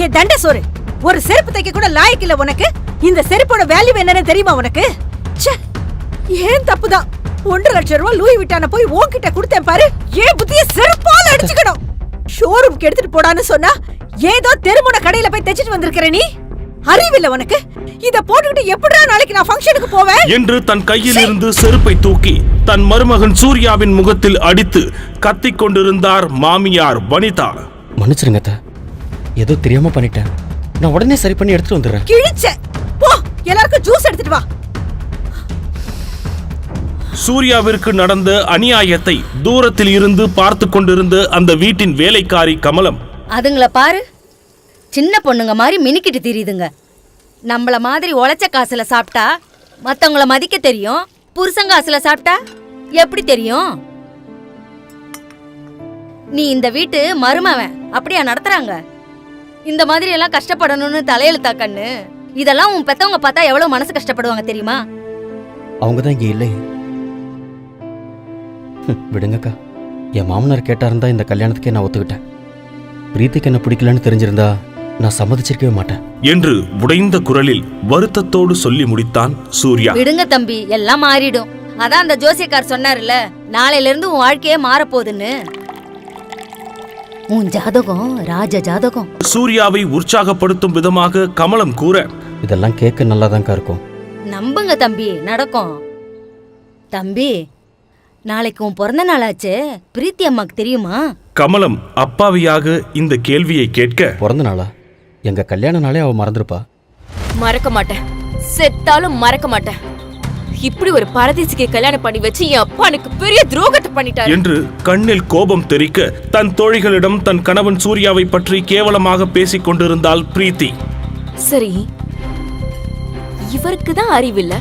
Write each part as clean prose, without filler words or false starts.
ஏ தண்ட சோறு, ஒரு செருப்பு தைக்க கூட லாயக்கு இல்ல உனக்கு. இந்த செருப்போட வேல்யூ என்னன்னு தெரியுமா உனக்கு? ஏன் தப்புதான் 1.5 லட்சம் ரூபாய் லூயி விட்டான போய் உன்கிட்ட கொடுத்தேன் பாரு. ஏன் புத்திய செருப்பால அடிச்சுக்கணும். ஷோரூம்க்கு எடுத்துட்டு போடான்னு சொன்னா ஏதோ தெருமுன கடையில போய் தைச்சிட்டு வந்திருக்கிற நீ. அறிவில்ல உனக்கு? இத போட்டுக்கிட்டு எப்படிடா நாளைக்கு நான் ஃபங்க்ஷனுக்கு போவேன் என்று தன் கையில் இருந்து செருப்பை தூக்கி தன் மருமகன் சூர்யாவின் முகத்தில் அடித்து கத்திக் கொண்டிருந்தார் மாமியார் வனிதா. மன்னிச்சிருங்க அத்தை, ஏதோ தெரியாம பண்ணிட்டேன். நான் உடனே சரி பண்ணி எடுத்துட்டு வந்துடுறேன். கிழிச்ச போ, எல்லாருக்கும் ஜூஸ் எடுத்துட்டு வா. சூர்யாவிற்கு நடந்த அநியாயத்தை தூரத்தில் இருந்து பார்த்து கொண்டிருந்த அந்த வீட்டின் வேலைக்காரி கமலம், அதுங்கள பாரு, சின்ன பொண்ணுங்க மாதிரி மினிக்கிட்டு தெரியுதுங்க. நம்மள மாதிரி உழைச்ச காசுல சாப்பிட்டா மத்தவங்கள மதிக்க தெரியும், புருஷன் காசுல சாப்பிட்டா எப்படி தெரியும்? நீ இந்த வீட்டு மருமவன் அப்படியா நடத்துறாங்க? இந்த மாதிரி எல்லாம் கஷ்டப்படணும்னு தலையெழுத்தா கண்ணு? இதெல்லாம் உன் பெத்தவங்க பார்த்தா எவ்வளவு மனசு கஷ்டப்படுவாங்க தெரியுமா? அவங்க தான் இங்க இல்லை. விடுங்கக்கா, என் மாமனார் கேட்டா இருந்தா இந்த கல்யாணத்துக்கே நான் ஒத்துக்கிட்டேன். பிரீத்திக்கு என்ன பிடிக்கலன்னு தெரிஞ்சிருந்தா நான் சம்மதிச்சிருக்கவே மாட்டேன் என்று உடைந்த குரலில் வருத்தத்தோடு சொல்லி முடித்தான் சூர்யா. விடுங்க தம்பி, எல்லாம் மாறிடும். அதான் அந்த ஜோசியக்கார் சொன்னார்ல, நாளையில இருந்து உன் வாழ்க்கையே மாறப்போகுதுன்னு. உன் ஜாதகம் ராஜ ஜாதகம். சூர்யாவை உற்சாகப்படுத்தும் விதமாக கமலம் கூற, இதெல்லாம் கேட்க நல்லாதான்க்கா இருக்கும். நம்புங்க தம்பி, நடக்கும். தம்பி, நாளைக்கு உன் பிறந்த நாளாச்சு, பிரீத்தி அம்மாக்கு தெரியுமா? கமலம் அப்பாவியாக இந்த கேள்வியை கேட்க, பிறந்த நாளா? எங்க கல்யாண நாளே அவ மறந்துருப்பா. மறக்க மாட்டேன், செத்தாலும் மறக்க மாட்டேன். இப்படி ஒரு பரதேசிக்கு கல்யாணம் பண்ணி வச்சு என் அப்பா எனக்கு பெரிய துரோகத்தை பண்ணிட்டாரு என்று கண்ணில் கோபம் தெறிக்க தன் தோழிகளிடம் தன் கணவன் சூர்யாவை பற்றி கேவலமாக பேசிக் கொண்டிருந்தாள் பிரீத்தி. சரி, இவருக்கு தான் அறிவில்ல,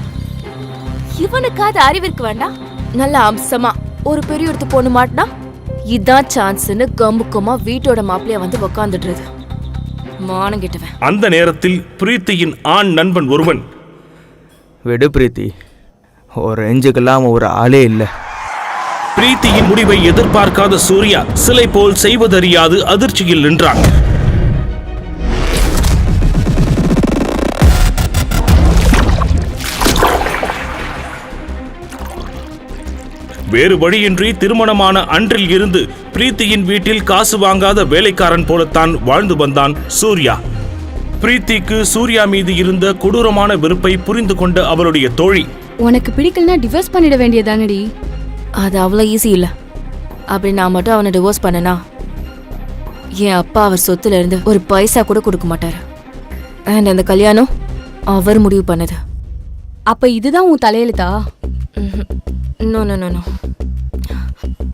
இவனுக்காவது அறிவிற்கு வேண்டாம்? நல்ல அம்சமா ஒரு பெரிய இடத்து பொண்ணு மாட்டினா இதான் சான்ஸ்னு கம்புக்கமா வீட்டோட மாப்பிளைய வந்து உக்காந்துடுறது. மானம் கெட்டவன். அந்த நேரத்தில் பிரீத்தியின் ஆண் நண்பன் ஒருவன், விடு பிரீத்தி, ஒரு ரேஞ்சுக்கெல்லாம் ஒரு ஆளே இல்லை. பிரீத்தியின் முடிவை எதிர்பார்க்காத சூர்யா சிலை போல் செய்வதறியாது அதிர்ச்சியில் நின்றான். வேறு வழியின்றி திருமணமான அன்றில் இருந்து பிரீத்தியின் வீட்டில் காசு வாங்காத வேலைக்காரன் போலத்தான் வாழ்ந்து வந்தான் சூர்யா. பிரீத்திக்கு சூர்யா மீது இருந்த கொடூரமான வெறுப்பை புரிந்து கொண்ட அவளுடைய தோழி, உனக்கு பிடிக்கலனா டிவோர்ஸ் பண்ணிட வேண்டியதானடி. அது அவ்வளோ ஈஸி இல்லை. அப்படி நான் மட்டும் அவனை டிவோர்ஸ் பண்ணனா என் அப்பா அவர் சொத்துல இருந்து ஒரு பைசா கூட கொடுக்க மாட்டாரு. அண்ட் அந்த கல்யாணம் அவர் முடிவு பண்ணது. அப்ப இதுதான் உன் தலையெழுத்தா? No no no no.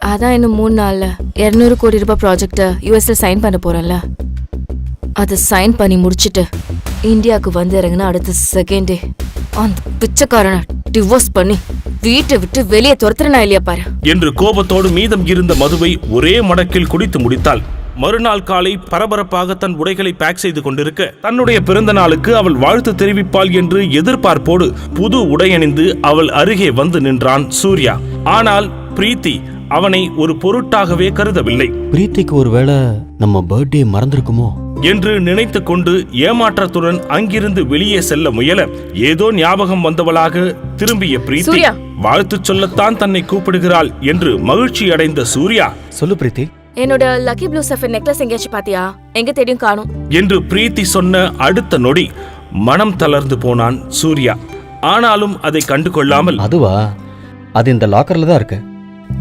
அதான் இன்னும் 3 நாள்ல 200 கோடி ரூபாய் ப்ராஜெக்டை யூஎஸ்ல சைன் பண்ண போறேன்ல, அதை சைன் பண்ணி முடிச்சுட்டு இந்தியாவுக்கு வந்து இறங்கினா அடுத்த செகண்டே அந்த பிச்சைக்காரனை டிவோர்ஸ் பண்ணி வீட்டை விட்டு வெளியே துரத்துறனா இல்லையா பாரு என்று கோபத்தோடு மீதம் இருந்த மதுவை ஒரே மடக்கில் குடித்து முடித்தாள். மறுநாள் காலை பரபரப்பாக தன் உடைகளை பேக் செய்து கொண்டிருக்க, தன்னுடைய பிறந்த நாளுக்கு அவள் வாழ்த்து தெரிவிப்பாள் என்று எதிர்பார்ப்போடு புது உடையணிந்து அவள் அருகே வந்து நின்றான் சூர்யா. ஆனால் பிரீத்தி அவனை ஒரு பொருட்டாகவே கருதவில்லை. பிரீத்திக்கு ஒருவேளை நம்ம பர்த்டே மறந்திருக்குமோ என்று நினைத்து கொண்டு ஏமாற்றத்துடன் அங்கிருந்து வெளியே செல்ல முயல, ஏதோ ஞாபகம் வந்தவளாக திரும்பிய பிரீத்தி வாழ்த்து சொல்லத்தான் தன்னை கூப்பிடுகிறாள் என்று மகிழ்ச்சி அடைந்த சூர்யா, சொல்லு பிரீத்தி, என்னோட லக்கி ப்ளூ சஃபர் நெக்லஸ் எங்கேயாச்சும் பாத்தியா? எங்க தேடியும் காணும் என்று பிரீத்தி சொன்ன அடுத்த நொடி மனம் தளர்ந்து போனான் சூர்யா. ஆனாலும் அதை கண்டு கொள்ளாமல், அதுவா, அது இந்த லாக்கர்ல தான் இருக்கு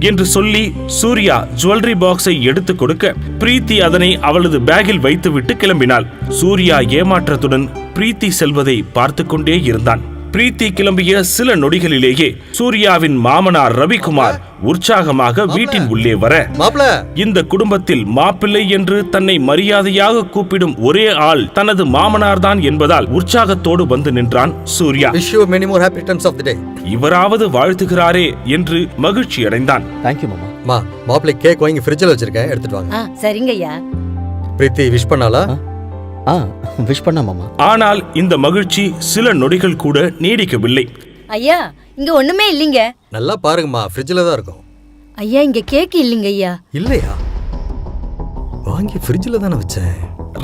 என்று சொல்லி சூர்யா ஜுவல்லரி பாக்ஸை எடுத்து கொடுக்க, பிரீத்தி அதனை அவளது பேக்கில் வைத்துவிட்டு கிளம்பினாள். சூர்யா ஏமாற்றத்துடன் பிரீத்தி செல்வதை பார்த்து கொண்டே இருந்தான். பிரீத்தி கிளம்பிய சில நொடிகளிலேயே சூர்யாவின் மாமனார் ரவிக்குமார் உற்சாகமாக வீட்டின் உள்ளே வர, இந்த குடும்பத்தில் மாப்பிள்ளை என்று தன்னை மரியாதையாக கூப்பிடும் ஒரே ஆள் தனது மாமனார் தான் என்பதால் உற்சாகத்தோடு வந்து நின்றான் சூர்யா. இவராவது வாழ்த்துகிறாரே என்று மகிழ்ச்சி அடைந்தான். தேங்க்யூ மாமா. மாப்பிள்ளை கேக் வாங்கி ஃப்ரிட்ஜில் வச்சிருக்கேன், எடுத்துட்டு வாங்க. சரிங்க ஐயா. பிரீத்தி விஷ் பண்ணாளா? விஷ் பண்ண மாமா. ஆனால் இந்த மகிழ்ச்சி சில நொடிகள் கூட நீடிக்கவில்லை. ஐயா, இங்க ஒண்ணுமே இல்லைங்க. நல்லா பாருங்கம்மா, ஃப்ரிட்ஜில் தான் இருக்கும். ஐயா, இங்க கேக் இல்லைங்க ஐயா. இல்லையா? வாங்கி ஃப்ரிட்ஜில் தானே வச்சேன்.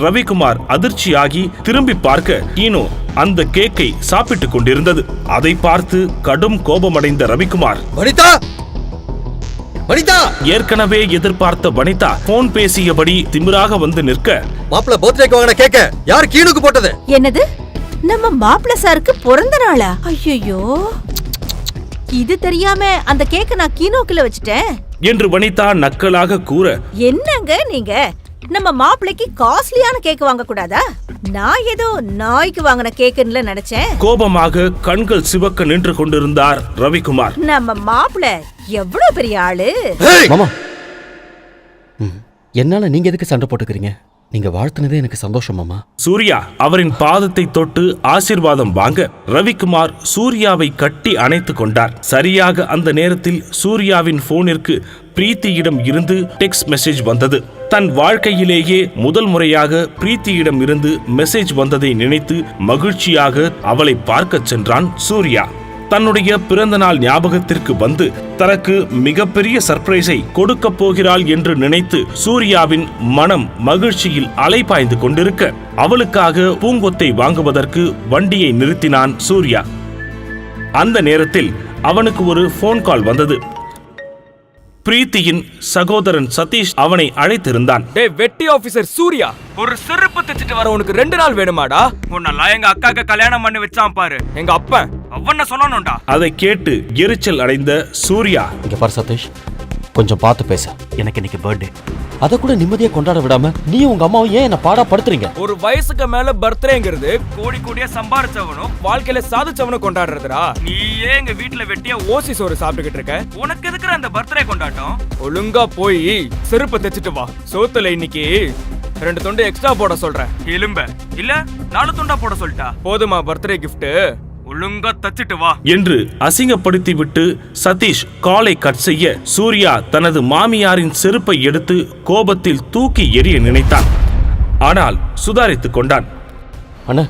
ரவிக்குமார் அதிர்ச்சியாகி திரும்பி பார்க்க கீனோ அந்த கேக்கை சாப்பிட்டுக் கொண்டிருந்தது. அதை பார்த்து கடும் கோபமடைந்த ரவிக்குமார், வனிதா, வனிதா, ஏற்கனவே எதிர்பார்த்த வனிதா போன் பேசியபடி திமிராக வந்து நிற்க, மாப்பிள்ள பர்த்டேக்கு வாங்கின கேக்க யார் கீனுக்கு போட்டது? என்னது? நம்ம மாப்பிள்ள சாருக்கு பிறந்த நாளா? ஐயோ, இது தெரியாம அந்த கேக்க நான் கீனோக்குள்ள வச்சுட்டேன் என்று வனிதா நக்கலாக கூற, என்னங்க நீங்க நம்ம மாப்பிள்ளைக்கு காஸ்ட்லியான கேக் வாங்க கூடாதா? நான் ஏதோ நாய்க்கு வாங்கின கேக்குன்னு நினைச்சேன். கோபமாக கண்கள் சிவக்க நின்று கொண்டிருந்தார் ரவிக்குமார். நம்ம மாப்பிள்ள எவ்வளவு பெரிய ஆளு. மாமா, என்னால நீங்க எதுக்கு சண்டை போட்டுக்கிறீங்க? நீங்க வாழ்த்துனதே எனக்கு சந்தோஷம் மாமா. சூர்யா அவரின் பாதத்தை தொட்டு ஆசீர்வாதம் வாங்க ரவிக்குமார் சூர்யாவை கட்டி அணைத்துக் கொண்டார். சரியாக அந்த நேரத்தில் சூர்யாவின் போனிற்கு பிரீத்தியிடம் இருந்து டெக்ஸ்ட் மெசேஜ் வந்தது. தன் வாழ்க்கையிலேயே முதல் முறையாக பிரீத்தியிடம் இருந்து மெசேஜ் வந்ததை நினைத்து மகிழ்ச்சியாக அவளை பார்க்கச் சென்றான் சூர்யா. தன்னுடைய பிறந்த நாள் ஞாபகத்திற்கு வந்து தனக்கு மிகப்பெரிய சர்ப்ரைஸை கொடுக்க போகிறாள் என்று நினைத்து சூர்யாவின் மனம் மகிழ்ச்சியில் அலைபாய்ந்து கொண்டிருக்க அவளுக்காக பூங்கொத்தை வாங்குவதற்கு வண்டியை நிறுத்தினான் சூர்யா. அந்த நேரத்தில் அவனுக்கு ஒரு போன் கால் வந்தது. பிரீத்தியின் சகோதரன் சதீஷ் அவனை அழைத்திருந்தான். டேய் வெட்டி ஆபீசர் சூர்யா, ஒரு செருப்பு தைச்சிட்டு வர உனக்கு 2 நாள் வேணுமாடா? உன்னெல்லாம் எங்க அக்காக்கு கல்யாணம் பண்ணி வச்சான் பாரு எங்க அப்பன், அவன சொல்லணும்டா. அதை கேட்டு எரிச்சல் அடைந்த சூர்யா, இங்க பாரு சதீஷ், கொஞ்சம் பார்த்து பேச. எனக்கு இன்னைக்கு பர்த்டே, அதை கூட நிம்மதியா கொண்டாட விடாம நீ உங்க அம்மாவும் ஏன் என்ன பாடா படுத்துறீங்க? ஒரு வயசுக்கு மேல பர்த்டேங்கிறது கோடி கோடியா சம்பாரிச்சவனும் வாழ்க்கையில சாதிச்சவனும் கொண்டாடுறதுடா. நீ ஏன் எங்க வீட்டுல வெட்டியா ஓசி சோறு சாப்பிட்டுக்கிட்டு இருக்க? உனக்கு எதுக்குற அந்த பர்த்டே கொண்டாட்டம்? ஒழுங்கா போய் செருப்பு தைச்சிட்டு வா. சோத்துல இன்னைக்கு 2 துண்டு எக்ஸ்ட்ரா போட சொல்றேன். எலும்ப இல்ல 4 துண்டா போட சொல்லிட்டா போதுமா பர்த்டே கிஃப்ட்? ஒழுங்கா தச்சிட்டு வா என்று அசிங்கப்படுத்திவிட்டு சதீஷ் காலை கட் செய்ய சூர்யா தனது மாமியாரின் செருப்பை எடுத்து கோபத்தில் தூக்கி எறிய நினைத்தான். ஆனால் சுதாரித்துக் கொண்டான். அண்ணா,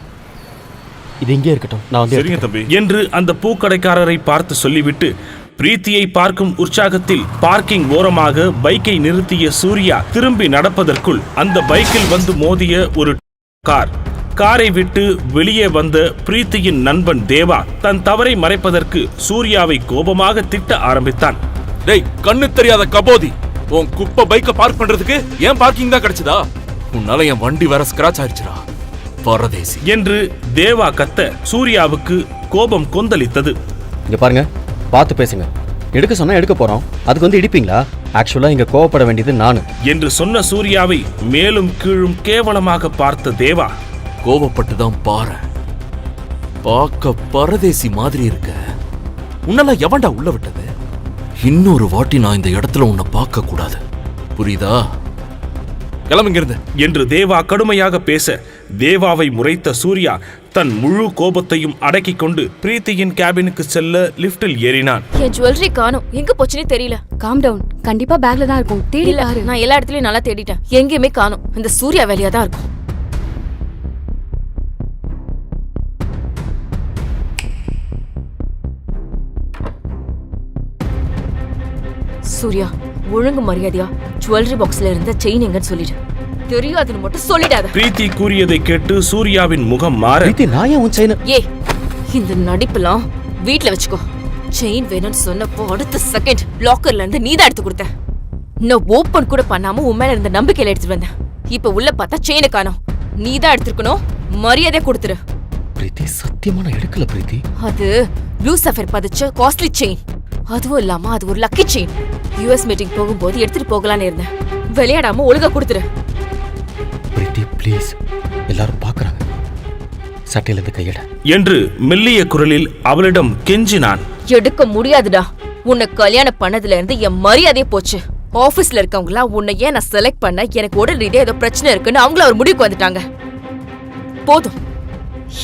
இது இங்கே இருக்கட்டும், நான் வந்து சரிங்க தம்பி என்று அந்த பூக்கடைக்காரரை பார்த்து சொல்லிவிட்டு பிரீத்தியை பார்க்கும் உற்சாகத்தில் பார்க்கிங் ஓரமாக பைக்கை நிறுத்திய சூர்யா திரும்பி நடப்பதற்குள் அந்த பைக்கில் வந்து மோதிய ஒரு காரை விட்டு வெளியே வந்த பிரீத்தியின் நண்பன் தேவா தன் தவறை மறைப்பதற்கு சூர்யாவை கோபமாக திட்ட ஆரம்பித்தான். டேய், கண்ணு தெரியாத கபோதி, உன் குப்பை பைக்க பார்க் பண்றதுக்கு ஏன் பார்க்கிங் தான் கிடைச்சதா? உன்னால என் வண்டி வேற ஸ்கிராச் ஆயிடுச்சுடா பரதேசி என்று தேவா கத்த சூர்யாவுக்கு கோபம் கொந்தளித்தது. இங்க பாருங்க, பார்த்து பேசுங்க. எடுக்க சொன்னா எடுக்க போறோம், அதுக்கு வந்து இடிப்பீங்களா? ஆக்சுவலா இங்க கோவப்பட வேண்டியது நானு என்று சொன்ன சூர்யாவை மேலும் கீழும் கேவலமாக பார்த்த தேவா, கோவப்பட்டு தான் பாரு, பார்க்க பரதேசி மாதிரி இருக்க. உன்னெல்லாம் எவன்டா உள்ள விட்டது? இன்னொரு வாட்டி நான் இந்த இடத்துல உன்னை பார்க்க கூடாது, புரியுதா? கிளம்புங்கிருந்து என்று தேவா கடுமையாக பேச தேவாவை முறைத்த சூர்யா தன் முழு கோபத்தையும் அடக்கிக் கொண்டு பிரீத்தியின் கேபினுக்கு செல்ல லிப்டில் ஏறினான். என் ஜுவல்லரி காணோம், எங்க போச்சுன்னே தெரியல. காம் டவுன், கண்டிப்பா பேக்ல தான் இருக்கும். தேடி இல்ல, பாரு. நான் எல்லா இடத்துலயும் நல்லா தேடிட்டேன், எங்கேயுமே காணோம். இந்த சூர்யா வேலையா தான் இருக்கும். சூர்யா, ஒழுங்கு மரியாதையா ஜுவல்லரி பாக்ஸ்ல இருந்த செயின் எங்கன்னு சொல்லிடு. தெரியாதுன்னு மட்டும் சொல்லிடாத. பிரீத்தி கூறியதை கேட்டு சூர்யாவின் முகம் மாற, பிரீத்தி, நான் ஏன் உன் செயினை? ஏய், இந்த நடிப்புலாம் வீட்ல வச்சுக்கோ. செயின் வேணும்னு சொன்னப்போ அடுத்த செகண்ட் லாக்கர்ல இருந்து நீதான் எடுத்து கொடுத்த. நான் ஓபன் கூட பண்ணாம உன் மேல இருந்த நம்பிக்கையில எடுத்துட்டு வந்தேன். இப்ப உள்ள பார்த்தா செயினை காணோம். நீதான் எடுத்துக்கணும், மரியாதை கொடுத்துரு. பிரீத்தி, சத்தியமா நான் எடுக்கல பிரீத்தி. அது ப்ளூ சஃபர் பதிச்ச காஸ்ட்லி செயின். அதுவும் இல்லாம அது ஒரு லக்கி செயின். யுஎஸ் மீட்டிங் போகும்போது எடுத்துட்டு போகலான்னு இருந்தேன். விளையாடாம ஒழுங்கா கொடுத்துரு. பிரீத்தி ப்ளீஸ், எல்லாரும் பாக்குறாங்க, சட்டையில இருந்து கையட என்று மெல்லிய குரலில் அவளிடம் கெஞ்சினான். எடுக்க முடியாதுடா. உன்னை கல்யாணம் பண்ணதுல இருந்து என் மரியாதையே போச்சு. ஆபீஸ்ல இருக்கவங்களா உன்னை ஏன் நான் செலக்ட் பண்ண, எனக்கு உடல் ரீதியா ஏதோ பிரச்சனை இருக்குன்னு அவங்கள ஒரு முடிவுக்கு வந்துட்டாங்க. போதும்,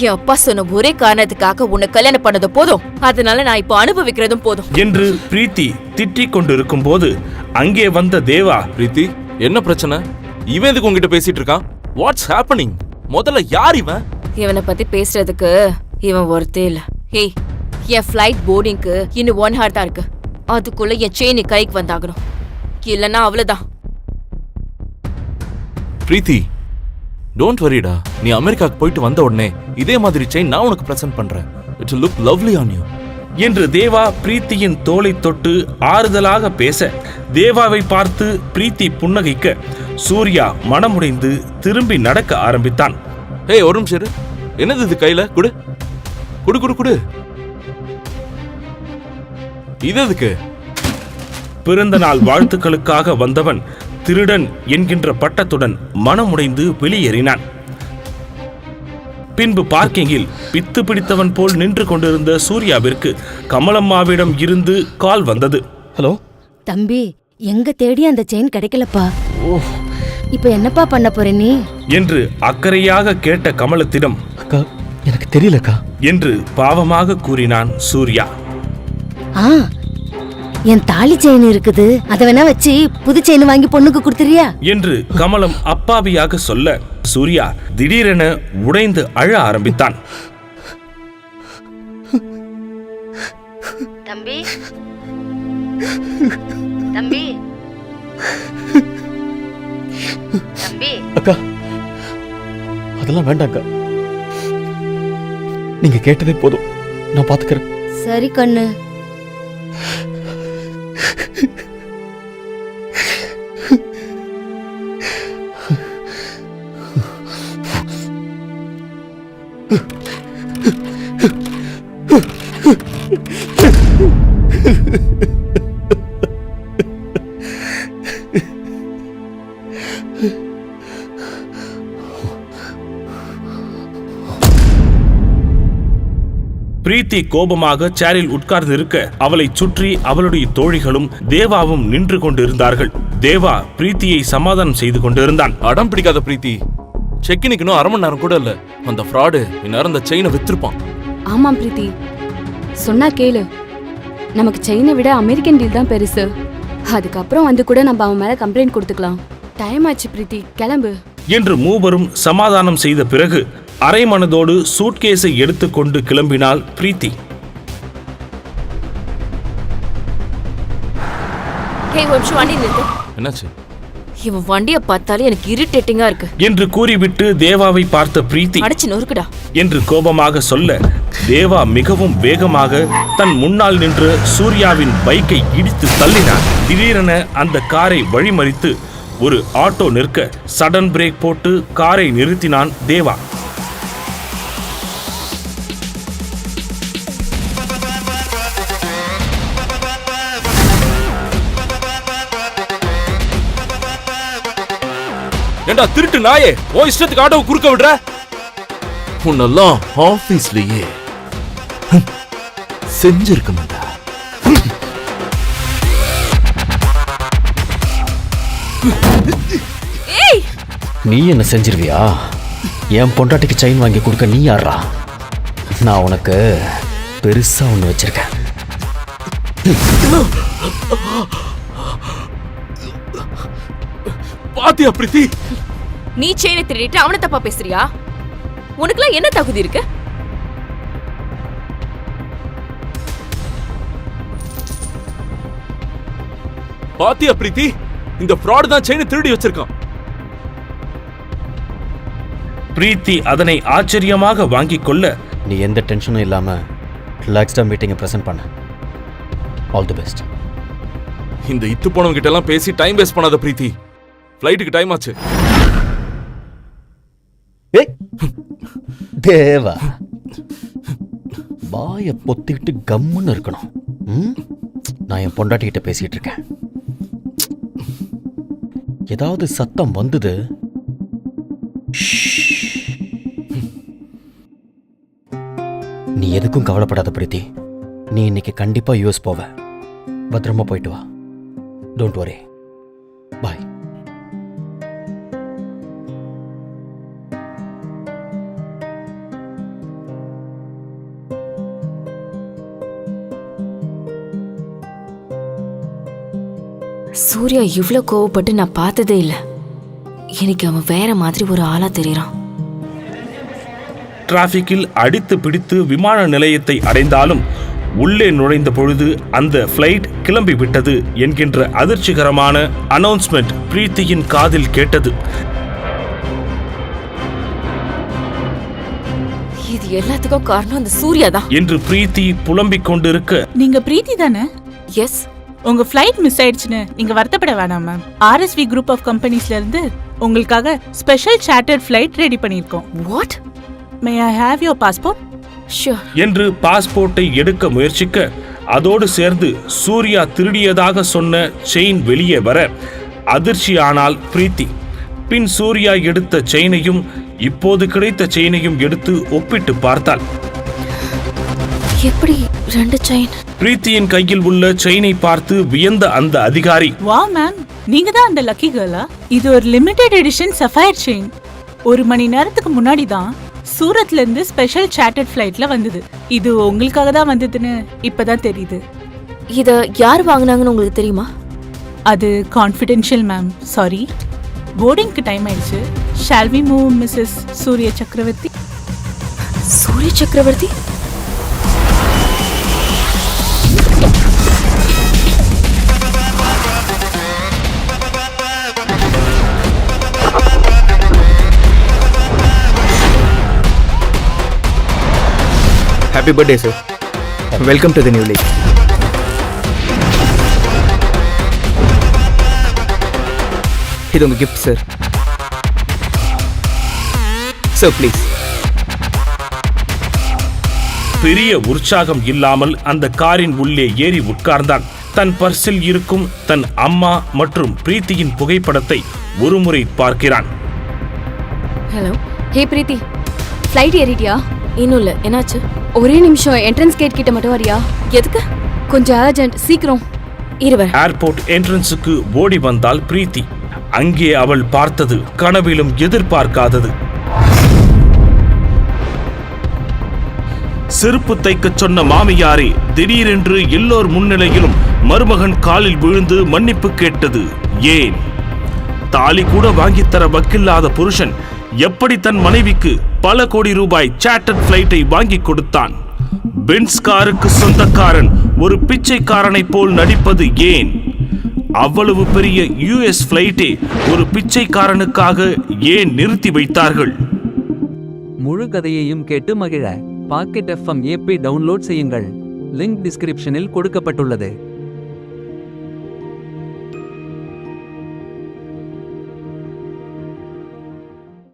என் அப்பா சொன்ன ஒரே காரணத்துக்காக உன்னை கல்யாணம் பண்ணது போதும். அதனால நான் இப்போ அனுபவிக்கிறதும் போதும் என்று பிரீத்தி திட்டிக் கொண்டிருக்கும் போது அங்கே வந்த தேவா, பிரீத்தி, என்ன பிரச்சனை? இவன் எதுக்கு உங்ககிட்ட பேசிட்டு இருக்கான்? What's happening? முதல்ல யார் இவன்? இவனை பத்தி பேசுறதுக்கு இவன் ஒருத்தே இல்ல. ஏய், என் ஃபிளைட் போர்டிங்க்கு இன்னும் 1 hour தான் இருக்கு. அதுக்குள்ள என் செயின் கைக்கு வந்தாகணும், இல்லன்னா அவ்வளவுதான். பிரீத்தி, டோன்ட் வரிடா, நீ அமெரிக்காக்கு போயிட்டு வந்த உடனே இதே மாதிரி செயின் நான் உனக்கு பிரசன்ட் பண்றேன். It will look lovely on you. என்று தேவா பிரீத்தியின் தோளை தொட்டு ஆறுதலாக பேச, தேவாவை பார்த்து பிரீத்தி புன்னகைக்க சூர்யா மனமுடைந்து திரும்பி நடக்க ஆரம்பித்தான். ஏய், ஒரு நிமிஷம் இரு. என்னது இது கையில? குடு குடு குடு குடு. இது எதுக்கு? பிறந்த நாள் வாழ்த்துக்களுக்காக வந்தவன் திருடன் என்கின்ற பட்டத்துடன் மனமுடைந்து வெளியேறினான். பின்பு பார்க்கிங்கில் பித்து பிடித்தவன் போல் நின்று கொண்டிருந்த சூர்யாவிற்கு கமலம்மாவிடம் இருந்து கால் வந்தது. ஹலோ தம்பி, எங்க தேடி அந்த செயின் கிடைக்கலப்பா. இப்ப என்னப்பா பண்ண போற நீ என்று அக்கறையாக கேட்ட கமலத்திடம், அக்கா எனக்கு தெரியலக்கா என்று பாவமாக கூறினான் சூர்யா. ஆ, என் தாலி செயின் இருக்குது, அத வேணா வச்சு புது செயின் வாங்கி பொண்ணுக்கு கொடுத்துறியா என்று கமலம் அப்பாவியாக சொல்ல, சூர்யா திடீரென உடைந்து அழ ஆரம்பித்தான். தம்பி தம்பி தம்பி அக்கா அதெல்லாம் வேண்டாம்க்கா, நீங்க கேட்டதே போதும், நான் பாத்துக்கிறேன். சரி கண்ணு. பிரீத்தி கோபமாக சேரில் உட்கார்ந்திருக்க அவளை சுற்றி அவளுடைய தோழிகளும் தேவாவும் நின்று கொண்டிருந்தார்கள். தேவா பிரீத்தியை சமாதானம் செய்து கொண்டிருந்தான். அடம் பிடிக்காத பிரீத்தி, செக்கினுக்கு இன்னும் 1/2 மணி நேரம் கூட இல்ல. அந்த ஃப்ராடு இந்நேரம் அந்த செயினை வித்திருப்பான். ஆமாம் பிரீத்தி, சொன்னா கேளு. நமக்கு செயினை விட அமெரிக்கன் டீல் தான் பெருசு. அதுக்கப்புறம் வந்து கூட நம்ம அவன் மேல கம்ப்ளைண்ட் கொடுத்துக்கலாம். டைம் ஆச்சு பிரீத்தி, கிளம்பு என்று மூவரும் சமாதானம் செய்த பிறகு அரை மனதோடு சூட்கேஸை எடுத்துக்கொண்டு கிளம்பினாள் பிரீத்தி. வண்டி நிறுத்து. என்னாச்சு? இவன் வண்டியை பார்த்தாலே எனக்கு இரிட்டேட்டிங்கா இருக்கு என்று கூறிவிட்டு தேவாவை பார்த்த பிரீத்தி, அடிச்சு நொறுக்குடா என்று கோபமாக சொல்ல, தேவா மிகவும் வேகமாக தன் முன்னால் நின்ற சூர்யாவின் பைக்கை இடித்து தள்ளினான். திடீரென அந்த காரை வழிமறித்து ஒரு ஆட்டோ நிற்க சடன் பிரேக் போட்டு காரை நிறுத்தினான் தேவா. ஏண்டா திருட்டு நாயே, ஓ இஷ்டத்துக்கு ஆட்டோவை குறுக்க விடுற? உன்னெல்லாம் ஆபீஸ்லயே செஞ்சிருக்கணும்டா. நீ என்ன செஞ்சிருவியா? என் பொண்டாட்டிக்கு செயின் வாங்கி கொடுக்க நீ யாரா? நான் உனக்கு பெருசா ஒண்ணு வச்சிருக்கேன். பாத்தியா பிரீத்தி? நீ செயினை திருடிட்டு அவனை தப்பா பேசுறியா? உனக்குலாம் என்ன தகுதி இருக்கு? பாத்தியா பிரீத்தி? இந்த ஃப்ராட் தான் செயினை திருடி வச்சிருக்கான். பிரீத்தி அதனை ஆச்சரியமாக வாங்கிக் கொள்ள, நீ எந்த டென்ஷனும் இல்லாம ரிலாக்ஸ்டா மீட்டிங்கை பிரசன்ட் பண்ண. All the best. இந்த இத்து போனவங்க கிட்ட எல்லாம் பேசி டைம் வேஸ்ட் பண்ணாத பிரீத்தி. ஃப்ளைட்டுக்கு டைம் ஆச்சு. தேவா, வாயை பொத்திக்கிட்டு கம்முன்னு இருக்கணும். நான் என் பொண்டாட்டி கிட்ட பேசிட்டு இருக்கேன். ஏதாவது சத்தம் வந்தது, நீ எதுக்கும் கவலைப்படாத பிரீத்தி. நீ இன்னைக்கு கண்டிப்பா யூஎஸ் போவ. பத்திரமா போயிட்டு வா. Don't worry. பாய். சூர்யா இவ்ளோ கோவப்பட்டு நான் பார்த்ததே இல்ல. எனக்கு அவன் வேற மாதிரி ஒரு ஆளா தெரியறான். டிராபிக்கில் அடித்து பிடித்து விமான நிலையத்தை அடைந்தாலும் உள்ளே நுழைந்த பொழுது அந்த ஃப்ளைட் கிளம்பி விட்டது என்கின்ற அதிர்ச்சிகரமான அனௌன்ஸ்மெண்ட் பிரீத்தியின் காதில் கேட்டது. இது எல்லாத்துக்கும் காரணம் அந்த சூர்யா தான். என்று பிரீத்தி புலம்பிக் கொண்டிருக்க நீங்க பிரீத்தி தானே? எஸ். உங்க ஃப்ளைட் மிஸ் ஆயிடுச்சுன்னு நீங்க வருத்தப்பட வேணாம் மேம். RSV குரூப் ஆஃப் கம்பெனிஸ்ல இருந்து உங்களுக்காக ஸ்பெஷல் சார்ட்டர்ட் ஃப்ளைட் ரெடி பண்ணிருக்கோம். What? May I have your passport? Sure. என்று பாஸ்போர்ட்டை எடுக்க முயற்சிக்க அதோடு சேர்ந்து சூர்யா திருடியதாக சொன்ன செயின் வெளியே வர அதிர்ச்சியானாள் பிரீத்தி. பின் சூர்யா எடுத்த செயினையும் இப்போது கிடைத்த செயினையும் எடுத்து ஒப்பிட்டு பார்த்தாள். எப்படி 2 செயின்? பிரீத்தியின் கையில் உள்ள செயினை பார்த்து வியந்த அந்த அதிகாரி, வாவ் மேம், நீங்க தான் அந்த லக்கி கேர்லா? இது ஒரு லிமிடெட் எடிஷன் சஃபயர் செயின். 1 மணி நேரத்துக்கு முன்னாடி தான் சூரத்ல இருந்து ஸ்பெஷல் சார்ட்டர்ட் ஃப்ளைட்ல வந்தது. இது உங்களுக்காக தான் வந்ததுன்னு இப்பதான் தெரியுது. இத யார் வாங்குனாங்கன்னு உங்களுக்கு தெரியுமா? அது கான்ஃபிடென்ஷியல் மேம். சாரி. போர்டிங்க்கு டைம் ஆயிடுச்சு. Shall we move Mrs Surya Chakravarthy? Surya Chakravarthy? Happy birthday sir. Welcome to the new league. இது உங்க கிஃப்ட் சார். Sir please. பெரிய உற்சாகம் இல்லாமல் அந்த காரின் உள்ளே ஏறி உட்கார்ந்தான். தன் பர்சில் இருக்கும் தன் அம்மா மற்றும் பிரீத்தியின் புகைப்படத்தை ஒருமுறை பார்க்கிறான். ஹலோ. ஹே பிரீத்தி, ஃப்ளைட் ஏறிட்டியா? இன்னும் இல்ல. என்னாச்சு? ஒரே நிமிஷம், என்ட்ரன்ஸ் கேட் கிட்ட மட்டும் வரியா? எதுக்கு? கொஞ்சம் அர்ஜென்ட், சீக்கிரம். இருவர். ஏர்போர்ட் என்ட்ரன்ஸுக்கு ஓடி வந்தாள் பிரீத்தி. அங்கே அவள் பார்த்தது கனவிலும் எதிர்பார்க்காதது. செருப்பு தைக்கச் சொன்ன மாமியாரே திடீரென்று எல்லோர் முன்னிலையிலும் மருமகன் காலில் விழுந்து மன்னிப்பு கேட்டது ஏன்? தாலி கூட வாங்கித்தர வக்கில்லாத புருஷன் எப்படி தன் மனைவிக்கு பல கோடி ரூபாய் சார்ட்டர்ட் ஃபிளைட்டை வாங்கி கொடுத்தான்? பென்ஸ் காருக்கு சொந்தக்காரன் ஒரு பிச்சைக்காரனை போல் நடிப்பது ஏன்? அவ்வளவு பெரிய US ஃபிளைட்டே ஒரு பிச்சைக்காரனுக்காக ஏன் நிறுத்தி வைத்தார்கள்? முழு கதையையும் கேட்டு மகிழ பாக்கெட் FM APP டவுன்லோட் செய்யுங்கள். லிங்க் டிஸ்கிரிப்ஷனில் கொடுக்கப்பட்டுள்ளது.